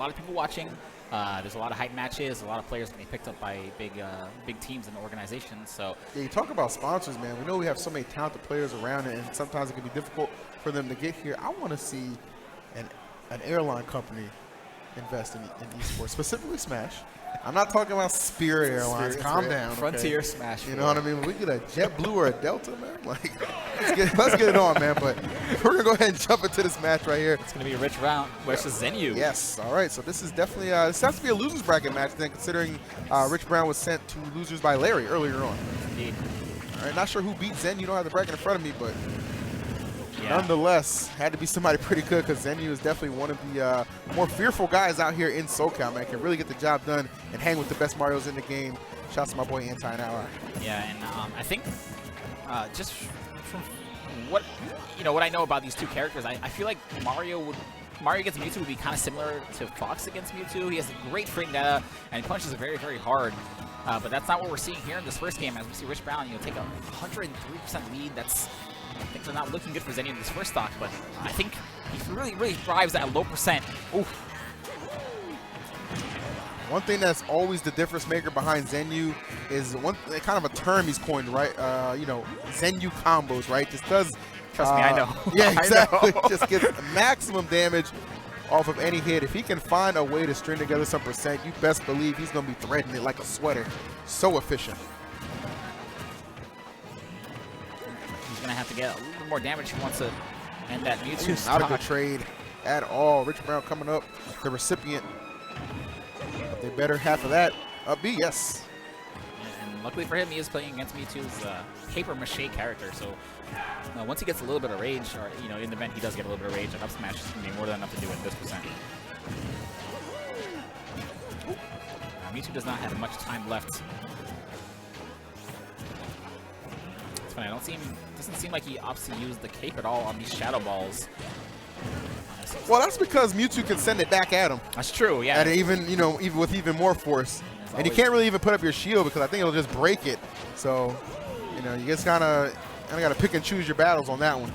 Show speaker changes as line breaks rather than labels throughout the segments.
a lot of people watching. There's a lot of hype matches, a lot of players being picked up by big teams and organizations. So
yeah, you talk about sponsors, man. We know we have so many talented players around it, and sometimes it can be difficult for them to get here. I want to see an airline company invest in esports, specifically Smash. I'm not talking about Spirit Airlines. Calm down.
Frontier
okay?
Smash.
You know what I mean? We get a JetBlue or a Delta, man. Like, let's get it on, man. But we're gonna go ahead and jump into this match right here.
It's gonna be a Rich Brown versus Zenyou.
Yes. All right. So this is definitely this has to be a losers bracket match then, considering Rich Brown was sent to losers by Larry earlier on.
Indeed.
All right. Not sure who beat Zen. You don't have the bracket in front of me, but.
Yeah.
Nonetheless, had to be somebody pretty good because Zenyou is definitely one of the more fearful guys out here in SoCal, man. Can really get the job done and hang with the best Marios in the game. Shouts to my boy Anti-Now.
Yeah, and I think just from what I know about these two characters, I feel like Mario against Mewtwo would be kind of similar to Fox against Mewtwo. He has a great frame data and he punches very, very hard. But that's not what we're seeing here in this first game. As we see Rich Brown, take a 103% lead. Things are not looking good for Zenyou in this first stock, but I think he really, really thrives at a low percent. Oof.
One thing that's always the difference maker behind Zenyou is kind of a term he's coined, right? Zenyou combos, right? Just does.
Trust me, I know.
Yeah, exactly. Just gets maximum damage off of any hit. If he can find a way to string together some percent, you best believe he's going to be threading it like a sweater. So efficient.
Going to have to get a little bit more damage if he wants to end that Mewtwo stock.
Not a good trade at all. Rich Brown coming up, the recipient. They better half of that. Up B, yes.
And luckily for him, he is playing against Mewtwo's paper mache character. So once he gets a little bit of rage, or in the event he does get a little bit of rage, an up smash is going to be more than enough to do it at this percent. Mewtwo does not have much time left. It's funny, doesn't seem like he opts to use the cape at all on these shadow balls.
Well, that's because Mewtwo can send it back at him.
That's true, yeah.
And even with even more force. And you can't really even put up your shield because I think it'll just break it. So, you just kind of got to pick and choose your battles on that one.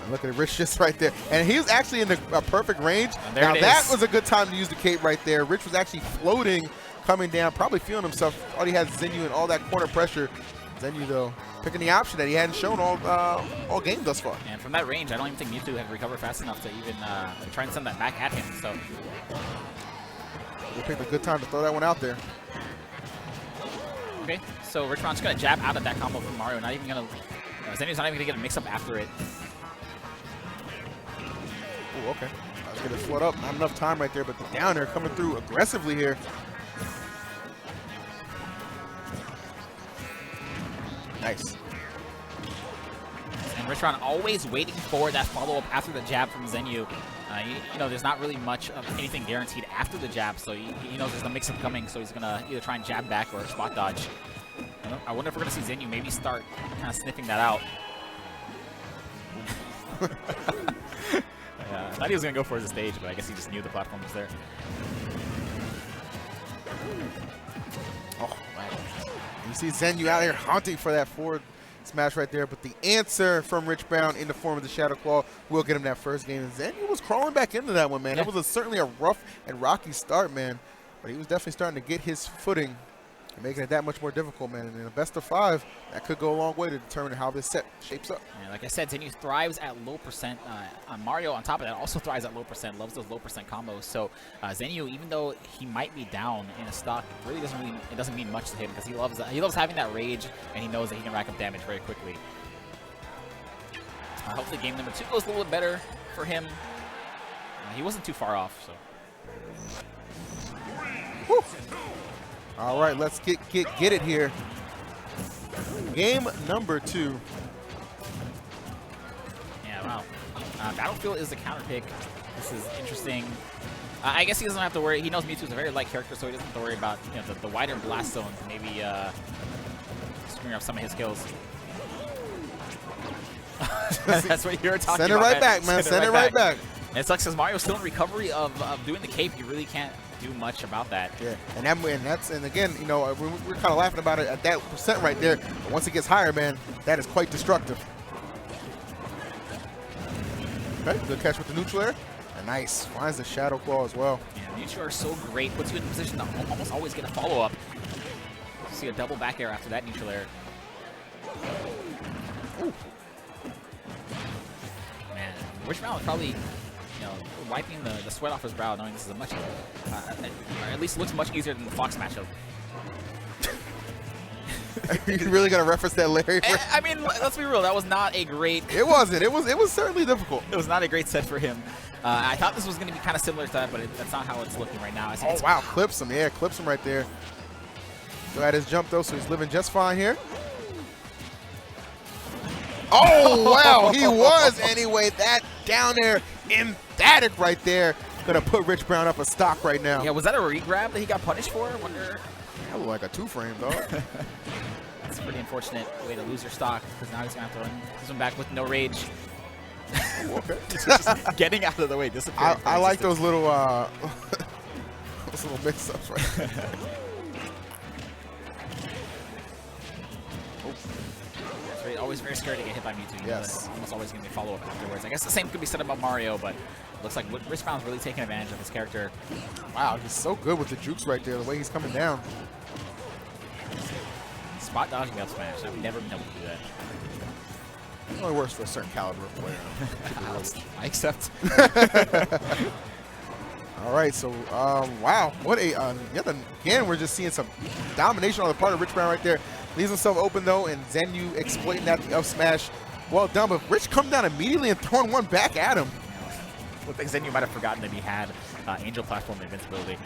And look at Rich just right there. And he was actually in a perfect range. Now that was a good time to use the cape right there. Rich was actually floating, coming down, probably feeling himself. All he had is Zenyou and all that corner pressure. Zenyou, though, picking the option that he hadn't shown all game thus far.
And from that range, I don't even think Mewtwo had recovered fast enough to even try and send that back at him. So
we picked a good time to throw that one out there.
Okay, so Rich Brown's going to jab out of that combo from Mario. Not even going to. Zenyou's not even going to get a mix-up after it.
Oh, okay. I was going to float up. Not enough time right there, but the down air coming through aggressively here. Nice.
And Rich Brown always waiting for that follow-up after the jab from Zenyou. There's not really much of anything guaranteed after the jab, so he knows there's a mix-up coming, so he's going to either try and jab back or spot dodge. I wonder if we're going to see Zenyou maybe start kind of sniffing that out. I thought he was going to go for the stage, but I guess he just knew the platform was there.
Oh, man. You see Zenyou out here hunting for that forward smash right there, but the answer from Rich Brown in the form of the Shadow Claw will get him that first game. And Zenyou was crawling back into that one, man.
Yeah.
It was certainly a rough and rocky start, man, but he was definitely starting to get his footing and making it that much more difficult, man. And in a best of 5, that could go a long way to determine how this set shapes up.
Yeah, like I said, Zenyou thrives at low percent. Mario, on top of that, also thrives at low percent, loves those low percent combos. So Zenyou, even though he might be down in a stock, it doesn't mean much to him because he loves having that rage, and he knows that he can rack up damage very quickly. Hopefully game number 2 goes a little bit better for him. He wasn't too far off, so.
Whew. All right, let's get it here. Game number 2.
Yeah, wow. Battlefield is the counter pick. This is interesting. I guess he doesn't have to worry. He knows Mewtwo's a very light character, so he doesn't have to worry about the wider blast zone to maybe screwing up some of his skills. That's what you're talking about.
Send it right back, man. Send it right back.
And it sucks because Mario's still in recovery of doing the cape. You really can't do much about that.
Yeah, and again, we're kind of laughing about it at that percent right there. But once it gets higher, man, that is quite destructive. Okay, good catch with the neutral air. And nice. Finds the Shadow Claw as well.
Yeah, Neutral are so great. Puts you in a position to almost always get a follow-up. See a double back air after that neutral air. Ooh. Man, Rich Brown was probably, you know, wiping the sweat off his brow, knowing this is a much, or at least looks much easier than the Fox matchup.
Are you really gonna reference that Larry?
I mean, let's be real. That was not a great.
It wasn't. It was certainly difficult.
It was not a great set for him. I thought this was going to be kind of similar to that, but that's not how it's looking right now.
Oh wow, clips him. Yeah, clips him right there. Still at his jump though, so he's living just fine here. Oh wow, he was anyway. That down there, emphatic right there. Gonna put Rich Brown up a stock right now.
Yeah, was that a re-grab that he got punished for? I wonder.
That looked like a two-frame, dog.
That's a pretty unfortunate way to lose your stock, because now he's going to have to run this one back with no rage.
Ooh, okay.
Just getting out of the way, disappearing.
I like those little mix-ups right there.
It's always very scary to get hit by Mewtwo.
Yes.
Almost always going to be a follow-up afterwards. I guess the same could be said about Mario, but looks like Rich Brown's really taking advantage of his character.
Wow, he's so good with the jukes right there, the way he's coming down.
Spot dodging up smash. I've never been able to do that.
It only works for a certain caliber of player.
I accept.
All right, so wow, what a again we're just seeing some domination on the part of Rich Brown right there. Leaves himself open though, and Zenyou exploiting that up smash. Well done, but Rich come down immediately and throwing one back at him.
Looked like Zenyou might have forgotten that he had Angel Platform invincibility.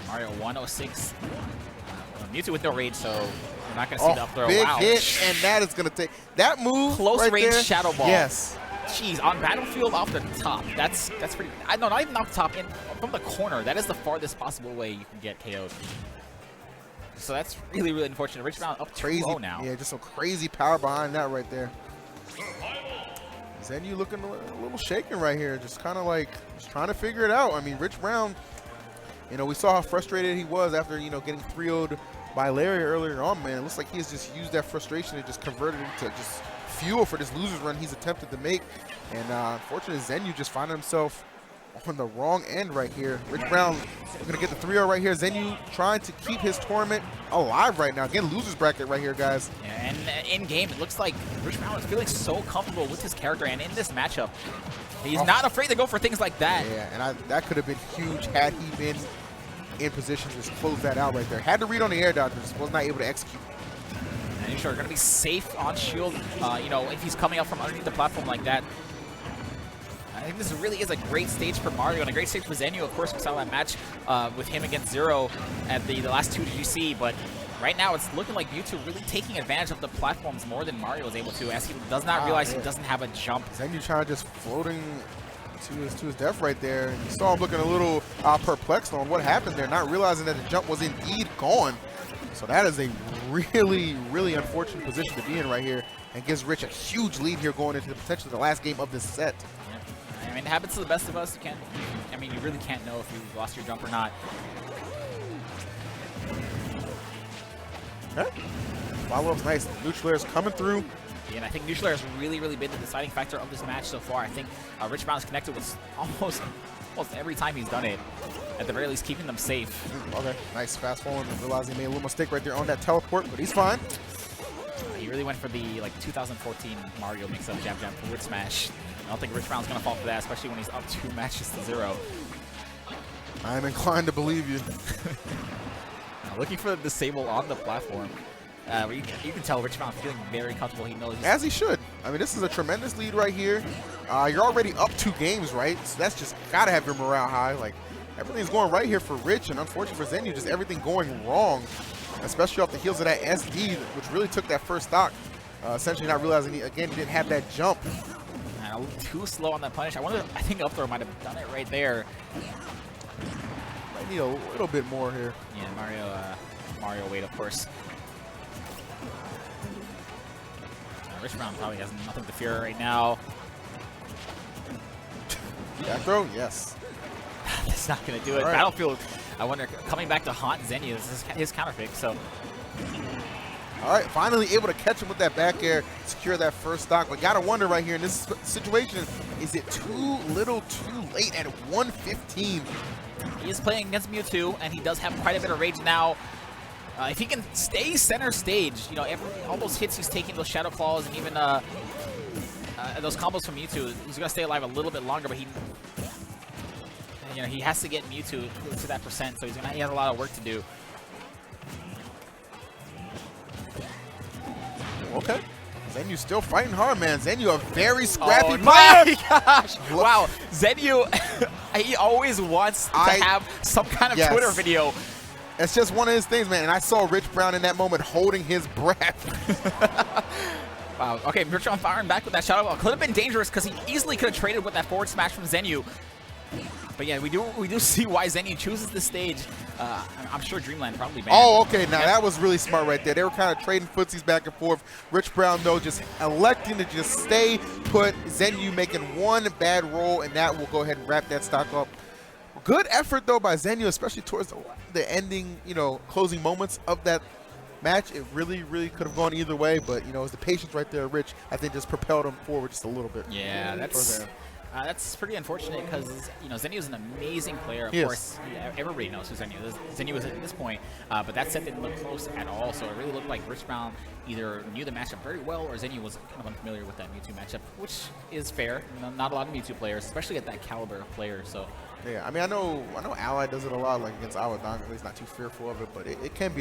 Mario 106. Mewtwo with no rage, so we're not going to see the up throw.
Big
wow.
hit, and that is going to take that move.
Close
right
range
there.
Shadow Ball.
Yes.
Jeez, on Battlefield off the top. That's pretty. No, not even off the top. From the corner. That is the farthest possible way you can get KO'd. So that's really, really unfortunate. Rich Brown up 2-0 now.
Yeah, just some crazy power behind that right there. Zenyou looking a little shaken right here. Just kind of like just trying to figure it out. I mean, Rich Brown, you know, we saw how frustrated he was after, you know, getting 3-0'd by Larry earlier on, man. It looks like he has just used that frustration and just converted it into just fuel for this loser's run he's attempted to make. And unfortunately, Zenyou just finding himself on the wrong end right here. Rich Brown going to get the 3-0 right here. Zenyou trying to keep his tournament alive right now. Again, loser's bracket right here, guys.
Yeah, and in game, it looks like Rich Brown is feeling so comfortable with his character, and in this matchup, he's not afraid to go for things like that.
Yeah, and that could have been huge had he been in position to just close that out right there. Had to read on the air dodge, just was not able to execute.
And sure, going to be safe on shield. You know, if he's coming up from underneath the platform like that. I think this really is a great stage for Mario and a great stage for Zenyou. Of course, we saw that match with him against Zero at the last two GC, but right now it's looking like Mewtwo really taking advantage of the platforms more than Mario is able to, as he does not realize he doesn't have a jump.
Zenyou trying to just floating to his death right there. And you saw him looking a little perplexed on what happened there, not realizing that the jump was indeed gone. So that is a really, really unfortunate position to be in right here, and gives Rich a huge lead here going into potentially the last game of this set.
I mean, it happens to the best of us. You can't. I mean, you really can't know if you lost your jump or not.
Okay. Follow-up's nice. Neutral air's coming through.
Yeah, and I think neutral air has really, really been the deciding factor of this match so far. I think Rich Brown is connected with almost every time he's done it. At the very least, keeping them safe.
Okay, nice. Fast forward and realized he made a little mistake right there on that teleport, but he's fine.
He really went for the 2014 Mario mix-up jab forward smash. I don't think Rich Brown's going to fall for that, especially when he's up 2 matches to 0.
I'm inclined to believe you.
Looking for the disable on the platform. You can tell Rich Brown feeling very comfortable. He knows.
As he should. I mean, this is a tremendous lead right here. You're already up 2 games, right? So that's just got to have your morale high. Like, everything's going right here for Rich, and unfortunately for Zenyou, just everything going wrong, especially off the heels of that SD, which really took that first stock. Essentially not realizing, he didn't have that jump.
A little too slow on that punish. I think up throw might have done it right there.
Might need a little bit more here.
Yeah, Mario weight, of course. Rich Brown probably has nothing to fear right now.
Back throw, yes.
That's not going to do it. Right. Battlefield, I wonder, coming back to haunt Zenyou, this is his counterpick, so.
All right, finally able to catch him with that back air, secure that first stock. But got to wonder right here in this situation, is it too little too late at 115?
He is playing against Mewtwo, and he does have quite a bit of rage now. If he can stay center stage, you know, all those hits he's taking, those Shadow Claws, and even those combos from Mewtwo, he's gonna stay alive a little bit longer. But he, you know, he has to get Mewtwo to that percent, so he has a lot of work to do.
Okay. Zenyou still fighting hard, man. Zenyou a very scrappy player.
My gosh! Wow, Zenyou, he always wants to have some kind of Twitter video.
It's just one of his things, man. And I saw Rich Brown in that moment holding his breath.
Wow. Okay, Rich Brown firing back with that Shadow Ball. Could have been dangerous because he easily could have traded with that forward smash from Zenyou. But yeah, we do see why Zenyou chooses this stage. I'm sure Dreamland probably banned.
Oh, okay. Now that was really smart right there. They were kind of trading footsies back and forth. Rich Brown, though, just electing to just stay put. Zenyou making one bad roll, and that will go ahead and wrap that stock up. Good effort, though, by Zenyou, especially towards the ending, you know, closing moments of that match. It really, really could have gone either way, but, you know, it was the patience right there, Rich, I think just propelled him forward just a little bit.
Yeah, that's pretty unfortunate because, you know, Zenyou is an amazing player. Of course, everybody knows who Zenyou is. Zenyou is at this point, but that set didn't look close at all. So it really looked like Rich Brown either knew the matchup very well, or Zenyou was kind of unfamiliar with that Mewtwo matchup, which is fair. You know, not a lot of Mewtwo players, especially at that caliber of player. So
yeah, I mean, I know Ally does it a lot, like against Awadong. He's not too fearful of it, but it can be